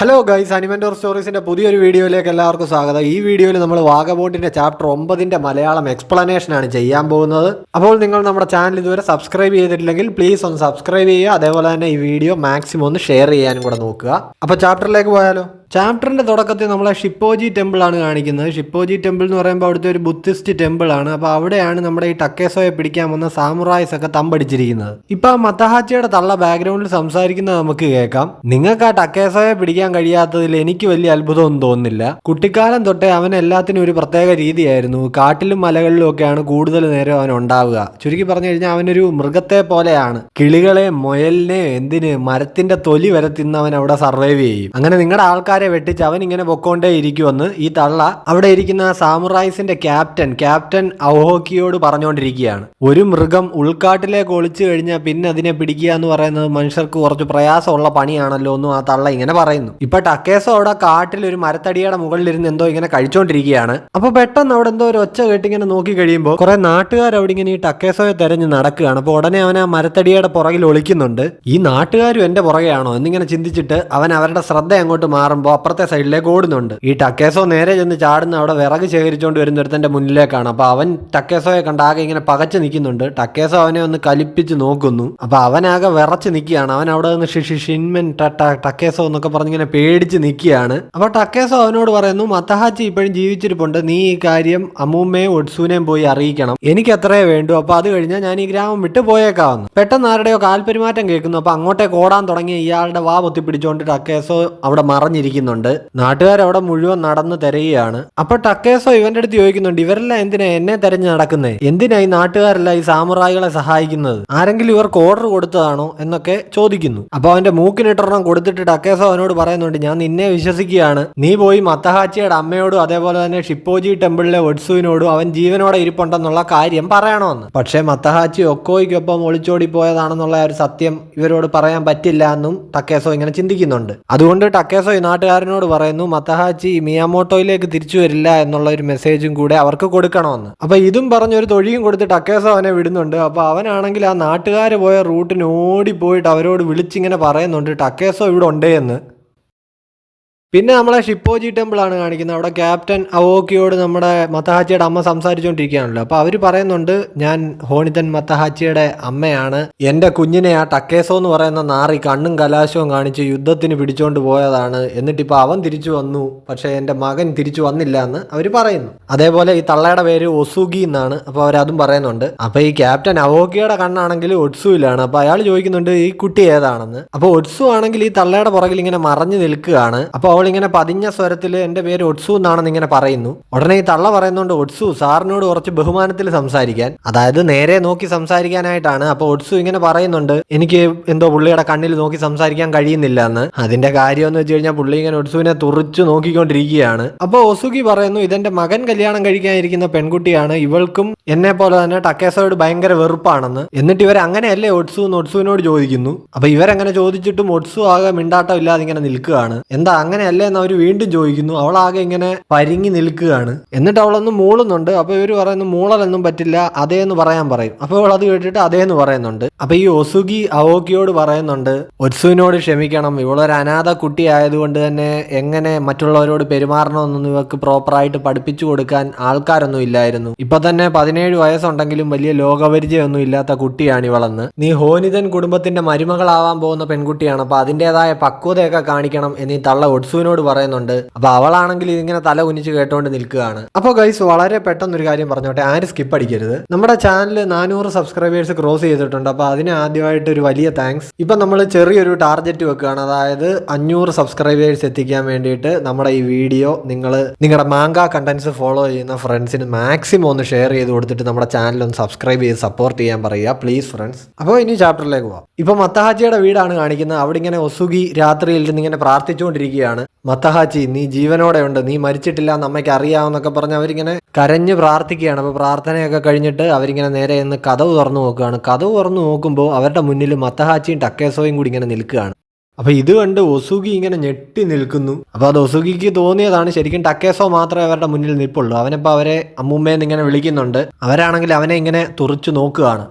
Hello guys, അനിമൻഡോർ സ്റ്റോറീസിൻ്റെ പുതിയൊരു വീഡിയോയിലേക്ക് എല്ലാവർക്കും സ്വാഗതം. ഈ വീഡിയോയിൽ നമ്മൾ വാഗബോണ്ടിൻ്റെ ചാപ്റ്റർ 9 മലയാളം എക്സ്പ്ലനേഷനാണ് ചെയ്യാൻ പോകുന്നത്. അപ്പോൾ നിങ്ങൾ നമ്മുടെ ചാനൽ ഇതുവരെ സബ്സ്ക്രൈബ് ചെയ്തിട്ടില്ലെങ്കിൽ പ്ലീസ് ഒന്ന് സബ്സ്ക്രൈബ് ചെയ്യുക. അതേപോലെ തന്നെ ഈ വീഡിയോ മാക്സിമം ഒന്ന് ഷെയർ ചെയ്യാനും കൂടെ നോക്കുക. അപ്പോൾ ചാപ്റ്ററിലേക്ക് പോയാലോ? ചാപ്റ്ററിൻ്റെ തുടക്കത്തിൽ നമ്മളെ ഷിപ്പോജി ടെമ്പിൾ ആണ് കാണിക്കുന്നത്. ഷിപ്പോജി ടെമ്പിൾ എന്ന് പറയുമ്പോൾ അവിടുത്തെ ഒരു ബുദ്ധിസ്റ്റ് ടെമ്പിൾ ആണ്. അപ്പോൾ അവിടെയാണ് നമ്മുടെ ഈ ടക്കേസോയെ പിടിക്കാൻ വന്ന സാമുറായ്സ് ഒക്കെ തമ്പടിച്ചിരിക്കുന്നത്. ഇപ്പൊ ആ മത്തഹാച്ചിയുടെ തള്ള ബാക്ക്ഗ്രൗണ്ടിൽ സംസാരിക്കുന്നത് നമുക്ക് കേൾക്കാം. നിങ്ങൾക്ക് ആ ടക്കേസോയെ പിടിക്കാൻ കഴിയാത്തതിൽ എനിക്ക് വലിയ അത്ഭുതമൊന്നും തോന്നുന്നില്ല. കുട്ടിക്കാലം തൊട്ടേ അവൻ എല്ലാത്തിനും ഒരു പ്രത്യേക രീതിയായിരുന്നു. കാട്ടിലും മലകളിലും ഒക്കെയാണ് കൂടുതൽ നേരം അവൻ ഉണ്ടാവുക. ചുരുക്കി പറഞ്ഞു കഴിഞ്ഞാൽ അവനൊരു മൃഗത്തെ പോലെയാണ്. കിളികളെ, മുയലിനെ, എന്തിന് മരത്തിന്റെ തൊലി വരെ തിന്ന് അവൻ അവിടെ സർവൈവ് ചെയ്യും. അങ്ങനെ നിങ്ങളുടെ ആൾക്കാർ വെട്ടിച്ച് അവൻ ഇങ്ങനെ പൊക്കോണ്ടേ ഇരിക്കുമെന്ന് ഈ തള്ള അവിടെ ഇരിക്കുന്ന സാമുറായ്സിന്റെ ക്യാപ്റ്റൻ ഔഹോക്കിയോട് പറഞ്ഞുകൊണ്ടിരിക്കുകയാണ്. ഒരു മൃഗം ഉൾക്കാട്ടിലേക്ക് ഒളിച്ചു കഴിഞ്ഞാൽ പിന്നെ അതിനെ പിടിക്കുക എന്ന് പറയുന്നത് മനുഷ്യർക്ക് കുറച്ച് പ്രയാസമുള്ള പണിയാണല്ലോ എന്നും ആ തള്ള ഇങ്ങനെ പറയുന്നു. ഇപ്പൊ ടക്കേസോ അവിടെ കാട്ടിൽ ഒരു മരത്തടിയുടെ മുകളിലിരുന്ന് എന്തോ ഇങ്ങനെ കഴിച്ചോണ്ടിരിക്കുകയാണ്. അപ്പൊ പെട്ടെന്ന് അവിടെ എന്തോ ഒരു ഒച്ച കേട്ടിങ്ങനെ നോക്കി കഴിയുമ്പോൾ കുറെ നാട്ടുകാർ അവിടെ ഇങ്ങനെ ഈ ടക്കേസോയെ തെരഞ്ഞ് നടക്കുകയാണ്. അപ്പൊ ഉടനെ അവൻ ആ മരത്തടിയുടെ പുറകിൽ ഒളിക്കുന്നുണ്ട്. ഈ നാട്ടുകാരും എന്റെ പുറകെയാണോ എന്നിങ്ങനെ ചിന്തിച്ചിട്ട് അവൻ അവരുടെ ശ്രദ്ധ അങ്ങോട്ട് മാറുമ്പോൾ അപ്പുറത്തെ സൈഡിലേക്ക് ഓടുന്നുണ്ട്. ഈ ടക്കേസോ നേരെ ചെന്ന് ചാടുന്ന അവിടെ വിറക് ശേഖരിച്ചുകൊണ്ട് വരുന്നൊരുത്തന്റെ മുന്നിലേക്കാണ്. അപ്പൊ അവൻ ടക്കേസോയെ കണ്ടാകെ ഇങ്ങനെ പകച്ചു നിൽക്കുന്നുണ്ട്. ടക്കേസോ അവനെ ഒന്ന് കലിപ്പിച്ച് നോക്കുന്നു. അപ്പൊ അവനാകെ വിറച്ച് നിൽക്കുകയാണ്. അവൻ അവിടെ നിന്ന് ഷിൻമെൻ ടക്കേസോ എന്നൊക്കെ പറഞ്ഞിങ്ങനെ പേടിച്ച് നിൽക്കുകയാണ്. അപ്പൊ ടക്കേസോ അവനോട് പറയുന്നു, മത്തഹാച്ചി ഇപ്പോഴും ജീവിച്ചിരിപ്പുണ്ട്, നീ ഈ കാര്യം അമ്മൂമ്മയും ഒഡ്സൂനെയും പോയി അറിയിക്കണം, എനിക്ക് അത്രേ വേണ്ടു, അപ്പൊ അത് കഴിഞ്ഞാൽ ഞാൻ ഈ ഗ്രാമം വിട്ടു പോയേക്കാവുന്നു. പെട്ടെന്ന് ആരുടെയോ കാൽപെരുമാറ്റം കേൾക്കുന്നു. അപ്പൊ അങ്ങോട്ടേക്ക് ഓടാൻ തുടങ്ങിയ ഇയാളുടെ വാ പൊത്തിപ്പിടിച്ചുകൊണ്ട് ടക്കേസോ അവിടെ മറഞ്ഞിരിക്കുന്നുണ്ട്. നാട്ടുകാരവിടെ മുഴുവൻ നടന്ന് തിരയുകയാണ്. അപ്പൊ ടക്കേസോ ഇവന്റെ അടുത്ത് ചോദിക്കുന്നുണ്ട്, ഇവരെല്ലാം എന്തിനാ എന്നെ തെരഞ്ഞു നടക്കുന്നേ? എന്തിനാ ഈ നാട്ടുകാരെല്ലാം ഈ സാമുറായികളെ സഹായിക്കുന്നത്? ആരെങ്കിലും ഇവർക്ക് ഓർഡർ കൊടുത്തതാണോ എന്നൊക്കെ ചോദിക്കുന്നു. അപ്പൊ അവന്റെ മൂക്കിനിട്ടൊരെണ്ണം കൊടുത്തിട്ട് ടക്കേസോ അവനോട് പറയുന്നുണ്ട്, ഞാൻ നിന്നെ വിശ്വസിക്കുകയാണ്, നീ പോയി മത്തഹാച്ചിയുടെ അമ്മയോടും അതേപോലെ തന്നെ ഷിപ്പോജി ടെമ്പിളിലെ ഒഡ്സുവിനോടും അവൻ ജീവനോടെ ഇരിപ്പുണ്ടെന്നുള്ള കാര്യം പറയണമെന്ന്. പക്ഷേ മത്തഹാച്ചി ഒക്കോയ്ക്കൊപ്പം ഒളിച്ചോടി പോയതാണെന്നുള്ള ഒരു സത്യം ഇവരോട് പറയാൻ പറ്റില്ല എന്നും ടക്കേസോ ഇങ്ങനെ ചിന്തിക്കുന്നുണ്ട്. അതുകൊണ്ട് ടക്കേസോ ഈ നാട്ടുകാരനോട് പറയുന്നു, മത്തഹാച്ചി മിയാമോട്ടോയിലേക്ക് തിരിച്ചു വരില്ല എന്നുള്ള ഒരു മെസ്സേജും കൂടെ അവർക്ക് കൊടുക്കണമെന്ന്. അപ്പൊ ഇതും പറഞ്ഞൊരു തൊഴിയും കൊടുത്ത് ടക്കേസോ അവനെ വിടുന്നുണ്ട്. അപ്പൊ അവനാണെങ്കിൽ ആ നാട്ടുകാർ പോയ റൂട്ടിന് ഓടിപ്പോയിട്ട് അവരോട് വിളിച്ചിങ്ങനെ പറയുന്നുണ്ട്, ടക്കേസോ ഇവിടെ ഉണ്ടേ എന്ന്. പിന്നെ നമ്മളെ ഷിപ്പോജി ടെമ്പിൾ ആണ് കാണിക്കുന്നത്. അവിടെ ക്യാപ്റ്റൻ അവോക്കിയോട് നമ്മുടെ മത്തഹാച്ചിയുടെ അമ്മ സംസാരിച്ചുകൊണ്ടിരിക്കുകയാണല്ലോ. അപ്പോൾ അവർ പറയുന്നുണ്ട്, ഞാൻ ഹോണിതൻ മത്തഹാച്ചിയുടെ അമ്മയാണ്, എൻ്റെ കുഞ്ഞിനെ ആ ടക്കേസോ എന്ന് പറയുന്ന നാറി കണ്ണും കലാശവും കാണിച്ച് യുദ്ധത്തിന് പിടിച്ചോണ്ട് പോയതാണ്, എന്നിട്ടിപ്പോൾ അവൻ തിരിച്ചു വന്നു, പക്ഷേ എൻ്റെ മകൻ തിരിച്ചു വന്നില്ല എന്ന് അവർ പറയുന്നു. അതേപോലെ ഈ തള്ളയുടെ പേര് ഒസുഗി എന്നാണ്. അപ്പോൾ അവരതും പറയുന്നുണ്ട്. അപ്പോൾ ഈ ക്യാപ്റ്റൻ അവോക്കിയുടെ കണ്ണാണെങ്കിൽ ഒഡ്സുവിലാണ്. അപ്പോൾ അയാൾ ചോദിക്കുന്നുണ്ട്, ഈ കുട്ടി ഏതാണെന്ന്. അപ്പോൾ ഒഡ്സു ആണെങ്കിൽ ഈ തള്ളയുടെ പുറകിൽ ഇങ്ങനെ മറഞ്ഞു നിൽക്കുകയാണ്. അപ്പോൾ ഇങ്ങനെ പതിഞ്ഞ സ്വരത്തിൽ എൻ്റെ പേര് ഒഡ്സു എന്നാണെന്ന് ഇങ്ങനെ പറയുന്നു. ഉടനെ ഈ തള്ള പറയുന്നുണ്ട്, ഒഡ്സു സാറിനോട് കുറച്ച് ബഹുമാനത്തിൽ സംസാരിക്കാൻ, അതായത് നേരെ നോക്കി സംസാരിക്കാനായിട്ടാണ്. അപ്പോൾ ഒഡ്സു ഇങ്ങനെ പറയുന്നുണ്ട്, എനിക്ക് എന്തോ പുള്ളിയുടെ കണ്ണിൽ നോക്കി സംസാരിക്കാൻ കഴിയുന്നില്ല എന്ന്. അതിന്റെ കാര്യം എന്ന് വെച്ച് കഴിഞ്ഞാൽ പുള്ളി ഇങ്ങനെ ഒഡ്സുവിനെ തുറിച്ചു നോക്കിക്കൊണ്ടിരിക്കുകയാണ്. അപ്പോൾ ഒസുഗി പറയുന്നു, ഇതെന്റെ മകൻ കല്യാണം കഴിക്കാനിരിക്കുന്ന പെൺകുട്ടിയാണ്, ഇവൾക്കും എന്നെ പോലെ തന്നെ ടക്കേസോയോട് ഭയങ്കര വെറുപ്പാണെന്ന്. എന്നിട്ട് ഇവർ അങ്ങനെയല്ലേ ഒഡ്സു എന്ന് ഒഡ്സുവിനോട് ചോദിക്കുന്നു. അപ്പൊ ഇവരങ്ങനെ ചോദിച്ചിട്ടും ഒഡ്സു ആകെ മിണ്ടാട്ടം ഇല്ലാതെ ഇങ്ങനെ നിൽക്കുകയാണ്. എന്താ അങ്ങനെയല്ലേ എന്ന് അവർ വീണ്ടും ചോദിക്കുന്നു. അവളാകെ ഇങ്ങനെ പരിങ്ങി നിൽക്കുകയാണ്. എന്നിട്ട് അവളൊന്ന് മൂളുന്നുണ്ട്. അപ്പൊ ഇവർ പറയുന്നു, മൂളലൊന്നും പറ്റില്ല, അതേന്ന് പറയാൻ പറയും. അപ്പൊ അവൾ അത് കേട്ടിട്ട് അതേന്ന് പറയുന്നുണ്ട്. അപ്പൊ ഈ ഒസുഗി അവോക്കിയോട് പറയുന്നുണ്ട്, ഒഡ്സുവിനോട് ക്ഷമിക്കണം, ഇവളൊരു അനാഥ കുട്ടി ആയതുകൊണ്ട് തന്നെ എങ്ങനെ മറ്റുള്ളവരോട് പെരുമാറണമെന്നൊന്നും ഇവർക്ക് പ്രോപ്പറായിട്ട് പഠിപ്പിച്ചു കൊടുക്കാൻ ആൾക്കാരൊന്നും ഇല്ലായിരുന്നു. ഇപ്പൊ തന്നെ 17 വയസ്സുണ്ടെങ്കിലും വലിയ ലോകപരിചയമൊന്നും ഇല്ലാത്ത കുട്ടിയാണ് ഇവളെന്ന്. നീ ഹോനിതൻ കുടുംബത്തിന്റെ മരുമകളാവാൻ പോകുന്ന പെൺകുട്ടിയാണ്, അപ്പൊ അതിൻ്റെതായ പക്വതയൊക്കെ കാണിക്കണം എന്നീ തള്ള ഒഡ്സുവിനോട് പറയുന്നുണ്ട്. അപ്പൊ അവളാണെങ്കിൽ ഇതിങ്ങനെ തല കുനിച്ച് കേട്ടോണ്ട് നിൽക്കുകയാണ്. അപ്പോൾ ഗൈസ്, വളരെ പെട്ടെന്നൊരു കാര്യം പറഞ്ഞോട്ടെ, ആരും സ്കിപ്പ് അടിക്കരുത്. നമ്മുടെ ചാനൽ 400 സബ്സ്ക്രൈബേഴ്സ് ക്രോസ് ചെയ്തിട്ടുണ്ട്. അപ്പൊ അതിന് ആദ്യമായിട്ട് ഒരു വലിയ താങ്ക്സ്. ഇപ്പൊ നമ്മൾ ചെറിയൊരു ടാർഗറ്റ് വെക്കുകയാണ്, അതായത് 500 സബ്സ്ക്രൈബേഴ്സ് എത്തിക്കാൻ വേണ്ടിയിട്ട് നമ്മുടെ ഈ വീഡിയോ നിങ്ങളുടെ മാങ്ക കണ്ടന്റ്സ് ഫോളോ ചെയ്യുന്ന ഫ്രണ്ട്സിന് മാക്സിമം ഒന്ന് ഷെയർ ചെയ്ത് കൊടുത്തിട്ട് നമ്മുടെ ചാനൽ ഒന്ന് സബ്സ്ക്രൈബ് ചെയ്ത് സപ്പോർട്ട് ചെയ്യാൻ പറയുക പ്ലീസ് ഫ്രണ്ട്സ്. അപ്പോൾ ഇനി ചാപ്റ്ററിലേക്ക് പോവാം. ഇപ്പൊ മത്തഹാച്ചിയുടെ വീടാണ് കാണിക്കുന്നത്. അവിടെ ഇങ്ങനെ ഒസുഗി രാത്രിയിൽ നിന്ന് ഇങ്ങനെ പ്രാർത്ഥിച്ചുകൊണ്ടിരിക്കുകയാണ്. മത്തഹാച്ചി, നീ ജീവനോടെ ഉണ്ട്, നീ മരിച്ചിട്ടില്ല എന്ന് അമ്മയ്ക്ക് അറിയാമെന്നൊക്കെ പറഞ്ഞ് അവരിങ്ങനെ കരഞ്ഞ് പ്രാർത്ഥിക്കുകയാണ്. അപ്പോൾ പ്രാർത്ഥനയൊക്കെ കഴിഞ്ഞിട്ട് അവരിങ്ങനെ നേരെ നിന്ന് കതവ് തുറന്നു നോക്കുകയാണ്. കതവ് തുറന്നു നോക്കുമ്പോൾ അവരുടെ മുന്നിൽ മത്തഹാച്ചിയും ടക്കേസോയും കൂടി ഇങ്ങനെ നിൽക്കുകയാണ്. അപ്പൊ ഇത് കണ്ട് ഒസുഗി ഇങ്ങനെ ഞെട്ടി നിൽക്കുന്നു. അപ്പൊ അത് ഒസുഗിക്ക് തോന്നിയതാണ്. ശരിക്കും ടക്കേസോ മാത്രമേ അവരുടെ മുന്നിൽ നിൽപ്പുള്ളൂ. അവനിപ്പോൾ അവരെ അമ്മൂമ്മേന്ന് ഇങ്ങനെ വിളിക്കുന്നുണ്ട്. അവരാണെങ്കിൽ അവനെ ഇങ്ങനെ തുറച്ചു നോക്കുകയാണ്.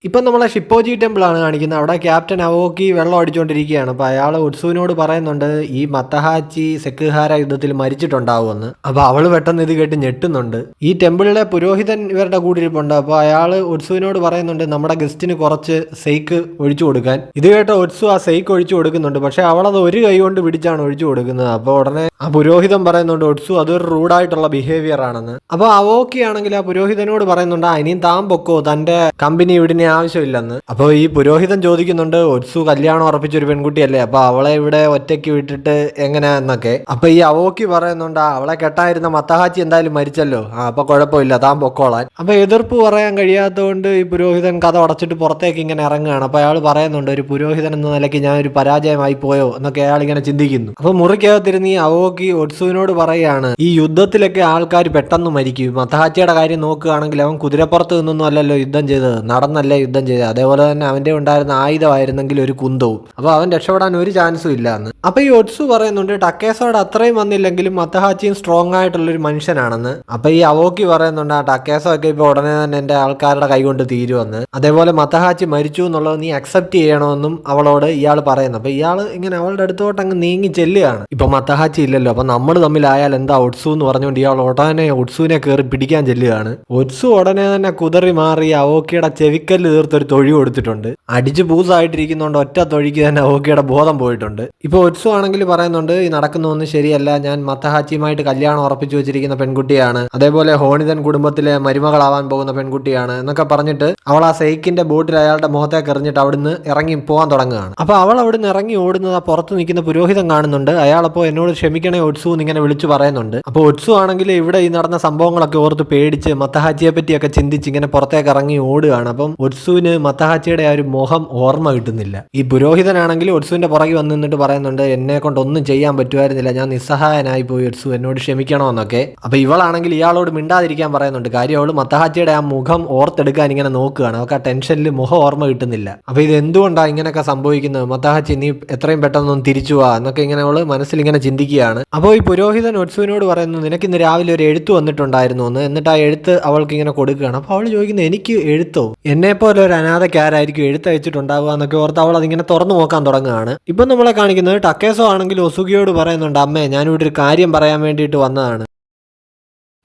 ഇപ്പം നമ്മളെ ഷിപ്പോജി ടെമ്പിൾ ആണ് കാണിക്കുന്നത്. അവിടെ ക്യാപ്റ്റൻ അവോക്കി വെള്ളം അടിച്ചുകൊണ്ടിരിക്കുകയാണ്. അപ്പോൾ അയാൾ ഒട്സുവിനോട് പറയുന്നുണ്ട് ഈ മത്തഹാച്ചി സെക്കുഹാര യുദ്ധത്തിൽ മരിച്ചിട്ടുണ്ടാവുമെന്ന്. അപ്പോൾ അവൾ പെട്ടെന്ന് ഇത് കേട്ട് ഞെട്ടുന്നുണ്ട്. ഈ ടെമ്പിളിലെ പുരോഹിതൻ ഇവരുടെ കൂടിയിരിപ്പുണ്ട്. അപ്പോൾ അയാൾ ഒട്സുവിനോട് പറയുന്നുണ്ട് നമ്മുടെ ഗസ്റ്റിന് കുറച്ച് സെയ്ക്ക് ഒഴിച്ചു കൊടുക്കാൻ. ഇത് കേട്ട ഒട്സു ആ സെയ്ക്ക് ഒഴിച്ചു കൊടുക്കുന്നുണ്ട്. പക്ഷെ അവളത് ഒരു കൈ കൊണ്ട് പിടിച്ചാണ് ഒഴിച്ചു കൊടുക്കുന്നത്. അപ്പോൾ ഉടനെ ആ പുരോഹിതൻ പറയുന്നുണ്ട് ഒട്സു അതൊരു റൂഡായിട്ടുള്ള ബിഹേവിയർ ആണെന്ന്. അപ്പോൾ അവോക്കി ആണെങ്കിൽ ആ പുരോഹിതനോട് പറയുന്നുണ്ട് ഇനിയും താൻ പൊക്കോ, തന്റെ കമ്പനി ഇവിടിനെ ആവശ്യമില്ലെന്ന്. അപ്പോൾ ഈ പുരോഹിതൻ ചോദിക്കുന്നുണ്ട് ഒട്സു കല്യാണം ഉറപ്പിച്ചൊരു പെൺകുട്ടിയല്ലേ, അപ്പൊ അവളെ ഇവിടെ ഒറ്റയ്ക്ക് വിട്ടിട്ട് എങ്ങനെയാന്നൊക്കെ. അപ്പൊ ഈ അവോക്കി പറയുന്നുണ്ട് അവളെ കെട്ടായിരുന്ന മത്തഹാച്ചി എന്തായാലും മരിച്ചല്ലോ, അപ്പൊ കുഴപ്പമില്ല താൻ പൊക്കോളാൻ. അപ്പൊ എതിർപ്പ് പറയാൻ കഴിയാത്തതുകൊണ്ട് ഈ പുരോഹിതൻ കഥ അടച്ചിട്ട് പുറത്തേക്ക് ഇങ്ങനെ ഇറങ്ങുകയാണ്. അപ്പൊ അയാൾ പറയുന്നുണ്ട് ഒരു പുരോഹിതൻ എന്ന നിലയ്ക്ക് ഞാൻ ഒരു പരാജയമായി പോയോ എന്നൊക്കെ അയാൾ ഇങ്ങനെ ചിന്തിക്കുന്നു. അപ്പൊ മുറിക്കകത്തിരുന്ന് ഈ അവോക്കി ഒട്സുവിനോട് പറയുകയാണ് ഈ യുദ്ധത്തിലൊക്കെ ആൾക്കാർ പെട്ടെന്ന് മരിക്കും. മത്തഹാച്ചിയുടെ കാര്യം നോക്കുകയാണെങ്കിൽ അവൻ കുതിരപ്പുറത്ത് നിന്നൊന്നും അല്ലല്ലോ യുദ്ധം ചെയ്തത്, നടന്നല്ലേ യുദ്ധം ചെയ്തത്. അതേപോലെ തന്നെ അവന്റെ ഉണ്ടായിരുന്ന ആയുധമായിരുന്നെങ്കിൽ ഒരു കുന്തവും. അപ്പൊ അവൻ രക്ഷപ്പെടാൻ ഒരു ചാൻസും ഇല്ല എന്ന്. അപ്പൊ ഈ ഒട്സു പറയുന്നുണ്ട് ടക്കേസോട് അത്രയും വന്നില്ലെങ്കിലും മത്തഹാച്ചിയും സ്ട്രോങ് ആയിട്ടുള്ളൊരു മനുഷ്യനാണെന്ന്. അപ്പൊ ഈ അവോക്കി പറയുന്നുണ്ട് ആ ടക്കേസോ ഒക്കെ ഇപ്പൊ ഉടനെ തന്നെ എന്റെ ആൾക്കാരുടെ കൈകൊണ്ട് തീരുമെന്ന്. അതേപോലെ മത്തഹാച്ചി മരിച്ചു എന്നുള്ളത് നീ അക്സെപ്റ്റ് ചെയ്യണമെന്നും അവളോട് ഇയാൾ പറയുന്നു. അപ്പൊ ഇയാൾ ഇങ്ങനെ അവളുടെ അടുത്തോട്ട് അങ്ങ് നീങ്ങി ചെല്ലുകയാണ്. ഇപ്പൊ മത്തഹാച്ചി ഇല്ലല്ലോ, അപ്പൊ നമ്മൾ തമ്മിലായാൽ എന്താ ഒട്സു എന്ന് പറഞ്ഞുകൊണ്ട് ഇയാൾ ഉടനെ ഒട്സുവിനെ കയറി പിടിക്കാൻ ചെല്ലുകയാണ്. ഒട്സു ഉടനെ തന്നെ കുതറി മാറി അവോക്കിയുടെ ചെവിക്കല്ല് തീർത്തൊരു തൊഴി കൊടുത്തിട്ടുണ്ട്. അടിച്ച് പൂസായിട്ടിരിക്കുന്നതുകൊണ്ട് ഒറ്റ തൊഴിക്ക് തന്നെ അവോക്കിയുടെ ബോധം പോയിട്ടുണ്ട്. ഇപ്പൊ ഒട്സു ആണെങ്കിൽ പറയുന്നുണ്ട് ഈ നടക്കുന്നതൊന്നും ശരിയല്ല, ഞാൻ മത്തഹാച്ചിയുമായിട്ട് കല്യാണം ഉറപ്പിച്ചു വെച്ചിരിക്കുന്ന പെൺകുട്ടിയാണ്, അതേപോലെ ഹോണിതൻ കുടുംബത്തിലെ മരുമകളാവാൻ പോകുന്ന പെൺകുട്ടിയാണ് എന്നൊക്കെ പറഞ്ഞിട്ട് അവൾ ആ സെയ്ക്കിന്റെ ബോട്ടിൽ അയാളുടെ മുഖത്തേക്ക് എറിഞ്ഞിട്ട് അവിടുന്ന് ഇറങ്ങി പോകാൻ തുടങ്ങുകയാണ്. അപ്പൊ അവൾ അവിടുന്ന് ഇറങ്ങി ഓടുന്നത് ആ പുറത്ത് നിൽക്കുന്ന പുരോഹിതൻ കാണുന്നുണ്ട്. അയാളപ്പോ എന്നോട് ക്ഷമിക്കണേ ഒട്സു എന്നിങ്ങനെ വിളിച്ചു പറയുന്നുണ്ട്. അപ്പൊ ഒട്സു ആണെങ്കിൽ ഇവിടെ ഈ നടന്ന സംഭവങ്ങളൊക്കെ ഓർത്ത് പേടിച്ച് മത്തഹാച്ചിയെ പറ്റിയൊക്കെ ചിന്തിച്ച് ഇങ്ങനെ പുറത്തേക്ക് ഇറങ്ങി ഓടുകയാണ്. അപ്പം ഒട്സുവിന് മത്തഹാച്ചിയുടെ ആ ഒരു മുഖം ഓർമ്മ കിട്ടുന്നില്ല. ഈ പുരോഹിതനാണെങ്കിൽ ഒട്സുവിന്റെ പുറകെ വന്ന് നിന്നിട്ട് പറയുന്നുണ്ട് എന്നെ കൊണ്ട് ഒന്നും ചെയ്യാൻ പറ്റുമായിരുന്നില്ല, ഞാൻ നിസ്സഹായനായി പോയി ഒട്സു, എന്നോട് ക്ഷമിക്കണമെന്നൊക്കെ. അപ്പൊ ഇവളാണെങ്കിൽ ഇയാളോട് മിണ്ടാതിരിക്കാൻ പറയുന്നുണ്ട്. കാര്യം അവള് മത്തഹാച്ചിയുടെ ആ മുഖം ഓർത്തെടുക്കാൻ ഇങ്ങനെ നോക്കുകയാണ്. അവൾക്ക് ആ ടെൻഷനിൽ മുഖം ഓർമ്മ കിട്ടുന്നില്ല. അപ്പൊ ഇത് എന്തുകൊണ്ടാണ് ഇങ്ങനെയൊക്കെ സംഭവിക്കുന്നത്, മത്തഹാച്ചി നീ എത്രയും പെട്ടെന്നൊന്നും തിരിച്ചു പോവാ എന്നൊക്കെ ഇങ്ങനെ അവള് മനസ്സിൽ ഇങ്ങനെ ചിന്തിക്കുകയാണ്. അപ്പോൾ ഈ പുരോഹിതൻ ഒട്സുവിനോട് പറയുന്നു നിനക്ക് ഇന്ന് രാവിലെ ഒരു എഴുത്ത് വന്നിട്ടുണ്ടായിരുന്നു എന്ന്. എന്നിട്ട് ആ എഴുത്ത് അവൾക്ക് ഇങ്ങനെ കൊടുക്കുകയാണ്. അപ്പോൾ അവൾ ചോദിക്കുന്നത് എനിക്ക് എഴുത്തോ, എന്നെ പോലെ ഒരു അനാഥയ്ക്ക് ആരായിരിക്കും എഴുത്ത് അയച്ചിട്ടുണ്ടാവുക എന്നൊക്കെ ഓർത്ത് അവൾ അതിങ്ങനെ തുറന്നു നോക്കാൻ തുടങ്ങുകയാണ്. ഇപ്പം നമ്മളെ കാണിക്കുന്നത് ടക്കേസോ ആണെങ്കിൽ ഒസുഗിയോട് പറയുന്നുണ്ട് അമ്മേ ഞാനിവിടെ ഒരു കാര്യം പറയാൻ വേണ്ടിയിട്ട് വന്നതാണ്.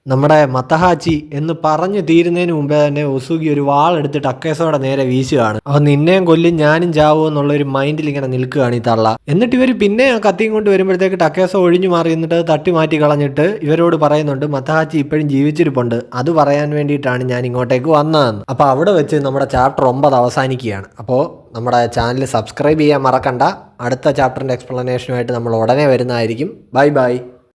നമ്മുടെ മത്തഹാച്ചി എന്ന് പറഞ്ഞു തീരുന്നതിന് മുമ്പേ തന്നെ ഒസുഗി ഒരു വാളെടുത്ത് ടക്കേസോടെ നേരെ വീശുകയാണ്. അപ്പൊ നിന്നെയും കൊല്ലും ഞാനും ചാവോ എന്നുള്ള ഒരു മൈൻഡിൽ ഇങ്ങനെ നിൽക്കുകയാണ് ഈ തള്ള. എന്നിട്ട് ഇവർ പിന്നെ ആ കത്തിയും കൊണ്ട് വരുമ്പോഴത്തേക്ക് ടക്കേസോ ഒഴിഞ്ഞു മാറി എന്നിട്ട് തട്ടി മാറ്റി കളഞ്ഞിട്ട് ഇവരോട് പറയുന്നുണ്ട് മത്തഹാച്ചി ഇപ്പോഴും ജീവിച്ചിരിപ്പുണ്ട്, അത് പറയാൻ വേണ്ടിയിട്ടാണ് ഞാൻ ഇങ്ങോട്ടേക്ക് വന്നതെന്ന്. അപ്പൊ അവിടെ വെച്ച് നമ്മുടെ ചാപ്റ്റർ 9 അവസാനിക്കുകയാണ്. അപ്പോൾ നമ്മുടെ ചാനൽ സബ്സ്ക്രൈബ് ചെയ്യാൻ മറക്കണ്ട. അടുത്ത ചാപ്റ്ററിന്റെ എക്സ്പ്ലനേഷനുമായിട്ട് നമ്മൾ ഉടനെ വരുന്നതായിരിക്കും. Bye bye.